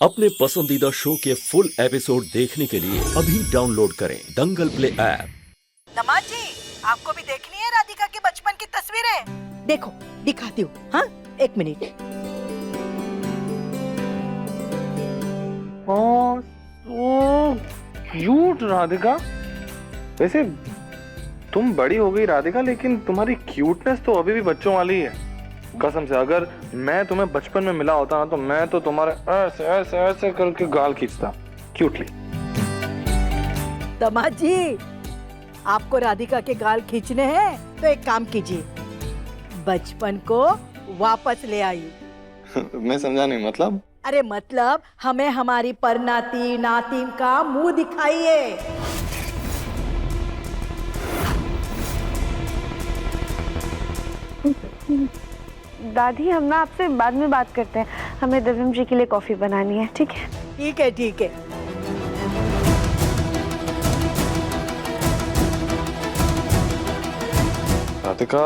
अपने पसंदीदा शो के फुल एपिसोड देखने के लिए अभी डाउनलोड करें दंगल प्ले ऐप। दामाद जी, आपको भी देखनी है राधिका की बचपन की तस्वीरें? देखो दिखाती हूँ। हाँ, एक मिनट। क्यूट राधिका। वैसे तुम बड़ी हो गई राधिका, लेकिन तुम्हारी क्यूटनेस तो अभी भी बच्चों वाली ही है। कसम से, अगर मैं तुम्हें बचपन में मिला होता ना तो मैं तो तुम्हारे ऐसे ऐसे ऐसे करके गाल खींचता क्यूटली। दामाद जी, आपको राधिका के गाल खींचने हैं तो एक काम कीजिए, बचपन को वापस ले आइए। मैं समझा नहीं, मतलब? अरे मतलब हमें हमारी परनाती नातिन का मुंह दिखाइए। दादी, हम ना आपसे बाद में बात करते हैं, हमें दिव्यम जी के लिए कॉफी बनानी है। ठीक है? ठीक है, ठीक है। राधिका,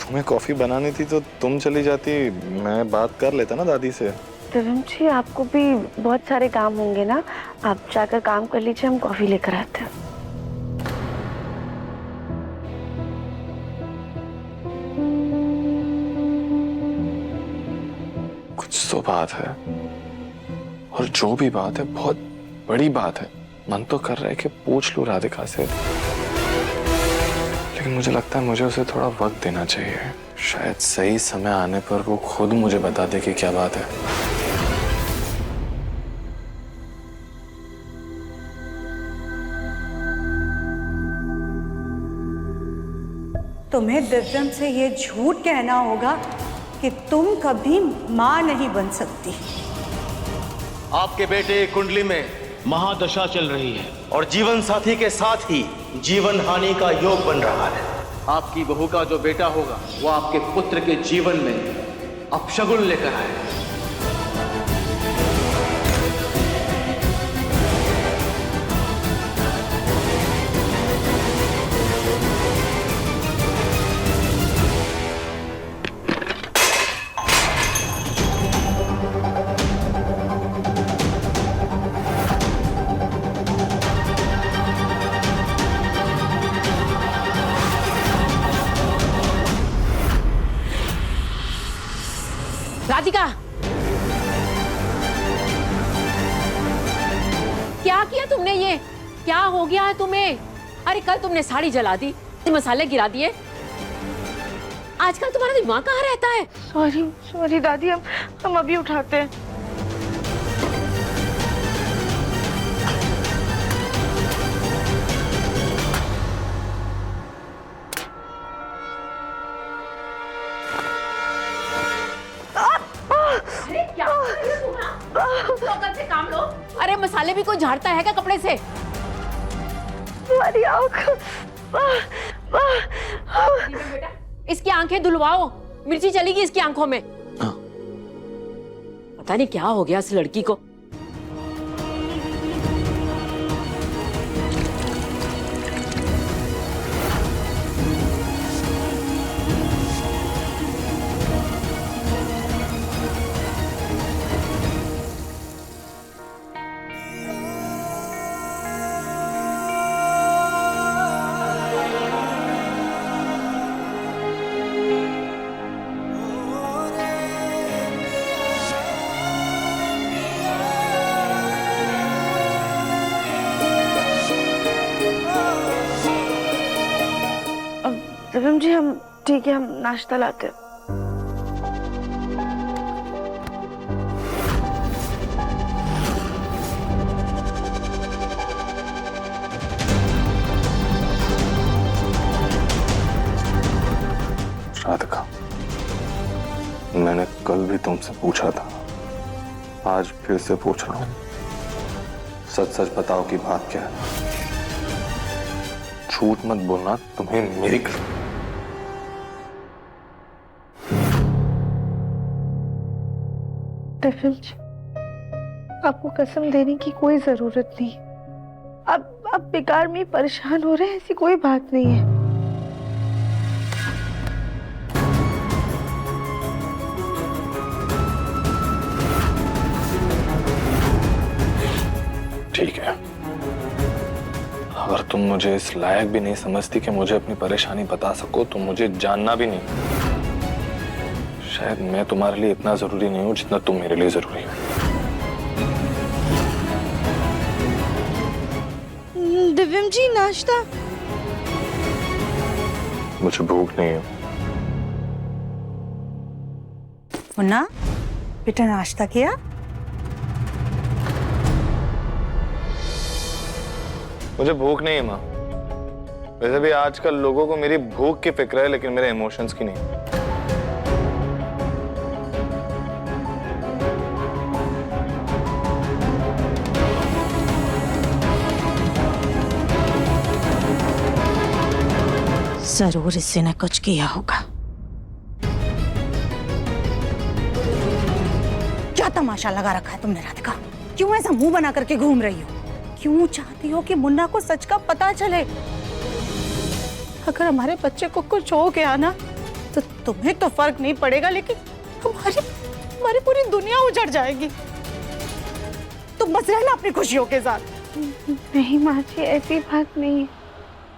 तुम्हें कॉफी बनानी थी तो तुम चली जाती, मैं बात कर लेता ना दादी से। दिव्यम जी, आपको भी बहुत सारे काम होंगे ना, आप जाकर काम कर लीजिए, हम कॉफी लेकर आते हैं। कुछ तो बात है, और जो भी बात है बहुत बड़ी बात है। मन तो कर रहा है कि पूछ लूं राधिका से, लेकिन मुझे लगता है मुझे उसे थोड़ा वक्त देना चाहिए। शायद सही समय आने पर वो खुद मुझे बता दे कि क्या बात है। तुम्हें दिव्यम से ये झूठ कहना होगा कि तुम कभी मां नहीं बन सकती। आपके बेटे कुंडली में महादशा चल रही है और जीवन साथी के साथ ही जीवन हानि का योग बन रहा है। आपकी बहू का जो बेटा होगा वो आपके पुत्र के जीवन में अपशगुन लेकर आए। राधिका, क्या किया तुमने? ये क्या हो गया है तुम्हें? अरे कल तुमने साड़ी जला दी, मसाले गिरा दिए, आजकल तुम्हारा दिमाग कहाँ रहता है? सॉरी सॉरी दादी, हम अभी उठाते हैं। अरे क्या कर से काम लो। अरे मसाले भी कोई झाड़ता है क्या कपड़े से? तुम्हारी आँख। बेटा, इसकी आंखें धुलवाओ, मिर्ची चलेगी इसकी आंखों में। पता नहीं क्या हो गया इस लड़की को। दिव्यम जी, हम ठीक है, हम नाश्ता लाते हैं। राधिका, मैंने कल भी तुमसे पूछा था, आज फिर से पूछ रहा हूं, सच सच बताओ कि बात क्या है। झूठ मत बोलना, तुम्हें मेरी दिव्यम जी, आपको कसम देने की कोई जरूरत नहीं। अब बेकार में परेशान हो रहे हैं, ऐसी कोई बात नहीं है। ठीक है, अगर तुम मुझे इस लायक भी नहीं समझती कि मुझे अपनी परेशानी बता सको तो मुझे जानना भी नहीं। शायद मैं तुम्हारे लिए इतना जरूरी नहीं हूं जितना तुम मेरे लिए जरूरी हो। दिव्यम जी, नाश्ता। मुझे भूख नहीं है। मुन्ना, बेटा नाश्ता किया? मुझे भूख नहीं है माँ। वैसे भी आजकल लोगों को मेरी भूख की फिक्र है, लेकिन मेरे इमोशंस की नहीं। जरूर इसी ने कुछ किया होगा। क्या तमाशा लगा रखा है तुमने राधिका? क्यों ऐसा मुंह बना करके घूम रही हो? क्यों चाहती हो कि मुन्ना को सच का पता चले? अगर हमारे बच्चे को कुछ हो गया ना तो तुम्हें तो फर्क नहीं पड़ेगा, लेकिन हमारी पूरी दुनिया उजड़ जाएगी। तुम बस रहना अपनी खुशियों के साथ। नहीं माँ जी, ऐसी बात नहीं है।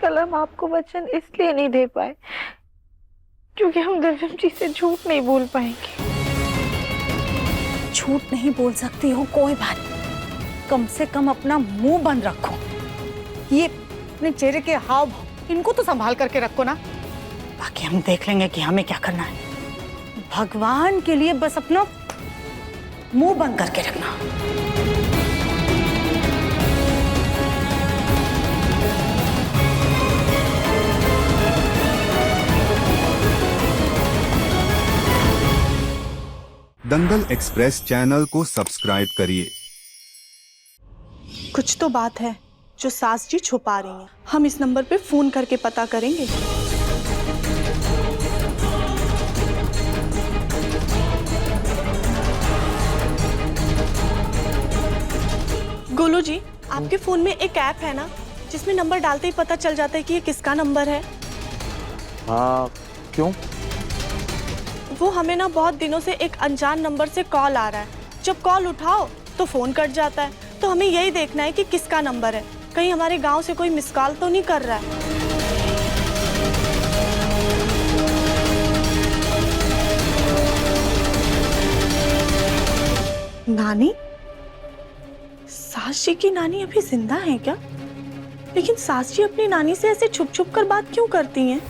कल हम आपको वचन इसलिए नहीं दे पाए क्योंकि हम दिव्यम जी से झूठ नहीं बोल पाएंगे। झूठ नहीं बोल सकती हो, कोई बात नहीं। कम से कम अपना मुंह बंद रखो। ये अपने चेहरे के हाव भाव इनको तो संभाल करके रखो ना। बाकी हम देख लेंगे कि हमें क्या करना है। भगवान के लिए बस अपना मुंह बंद करके रखना। दंगल एक्सप्रेस चैनल को सब्सक्राइब करिए। कुछ तो बात है जो सास जी छुपा रही हैं। हम इस नंबर पे फोन करके पता करेंगे। गोलू जी, आपके फोन में एक ऐप है ना जिसमें नंबर डालते ही पता चल जाता है कि ये किसका नंबर है? हाँ, क्यों? वो हमें ना बहुत दिनों से एक अनजान नंबर से कॉल आ रहा है। जब कॉल उठाओ तो फोन कट जाता है। तो हमें यही देखना है कि किसका नंबर है। कहीं हमारे गांव से कोई मिस कॉल तो नहीं कर रहा है। नानी? सास जी की नानी अभी जिंदा है क्या? लेकिन सास जी अपनी नानी से ऐसे छुप छुप कर बात क्यों करती हैं?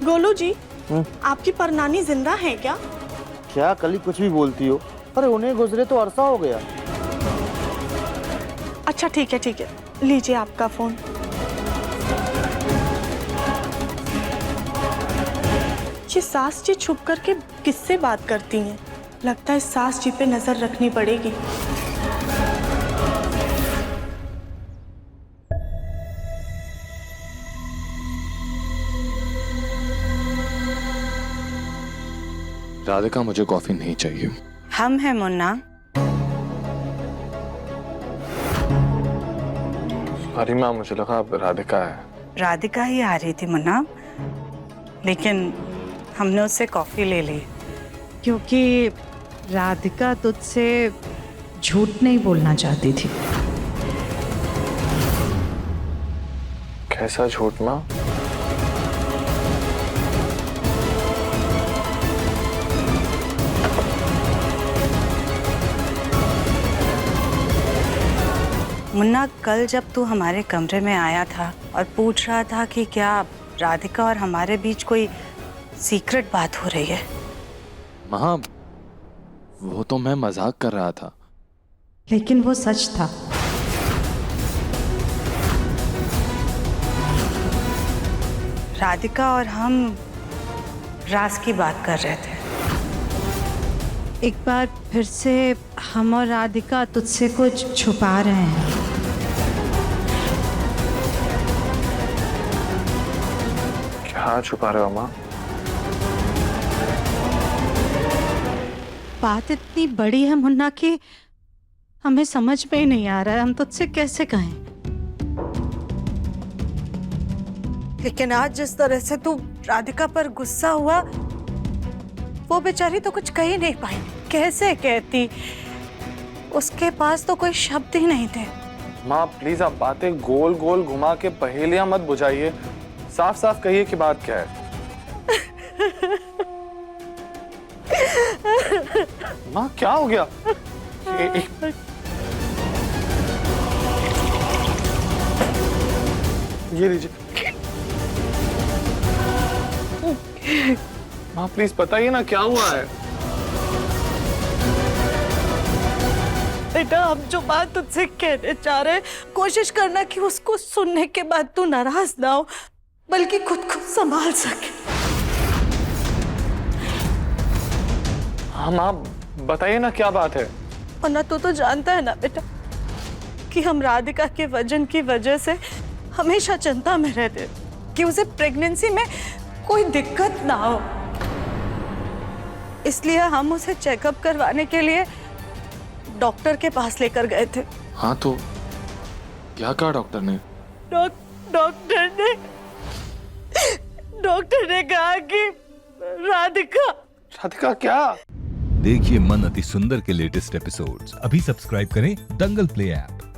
गोलू जी, आपकी परनानी जिंदा है क्या? क्या कली कुछ भी बोलती हो? अरे उन्हें गुजरे तो अरसा हो गया। अच्छा ठीक है, लीजिए आपका फोन। ये सास जी छुप करके किससे बात करती हैं? लगता है सास जी पे नजर रखनी पड़ेगी। राधिका, मुझे कॉफी नहीं चाहिए। हम हैं मुन्ना। अरे माँ, मुझे लगा अब राधिका है। राधिका ही आ रही थी मुन्ना, लेकिन हमने उससे कॉफी ले ली क्योंकि राधिका तुझसे झूठ नहीं बोलना चाहती थी। कैसा झूठ माँ? मुन्ना, कल जब तू हमारे कमरे में आया था और पूछ रहा था कि क्या राधिका और हमारे बीच कोई सीक्रेट बात हो रही है। माँ, वो तो मैं मजाक कर रहा था। लेकिन वो सच था। राधिका और हम राज की बात कर रहे थे। एक बार फिर से हम और राधिका तुझसे कुछ छुपा रहे हैं। क्या छुपा रहे हो माँ? बात इतनी बड़ी है मुन्ना कि हमें समझ में ही नहीं आ रहा है हम तुझसे कैसे कहें। लेकिन आज जिस तरह से तू राधिका पर गुस्सा हुआ, वो बेचारी तो कुछ कह ही नहीं पाई। कैसे कहती उसके पास तो कोई शब्द ही नहीं थे। माँ प्लीज आप बातें गोल गोल घुमा के पहेलियां मत बुझाइए, साफ साफ कहिए कि बात क्या है। माँ क्या हो गया? ये लीजिए। माँ प्लीज बताइए ना क्या हुआ है। बेटा, हम जो बात तुझसे कहने चाह रहे, कोशिश करना कि उसको सुनने के बाद तू नाराज ना हो, बल्कि खुद को संभाल सके। हाँ माँ बताइए ना क्या बात है। वरना तू तो जानता है ना बेटा कि हम राधिका के वजन की वजह से हमेशा चिंता में रहते कि उसे प्रेगनेंसी में कोई दिक्कत ना हो। इसलिए हम उसे चेकअप करवाने के लिए डॉक्टर के पास लेकर गए थे। हाँ तो क्या कहा डॉक्टर ने? डॉक्टर ने कहा कि राधिका क्या? देखिए मन अति सुंदर के लेटेस्ट एपिसोड्स अभी सब्सक्राइब करें दंगल प्ले ऐप।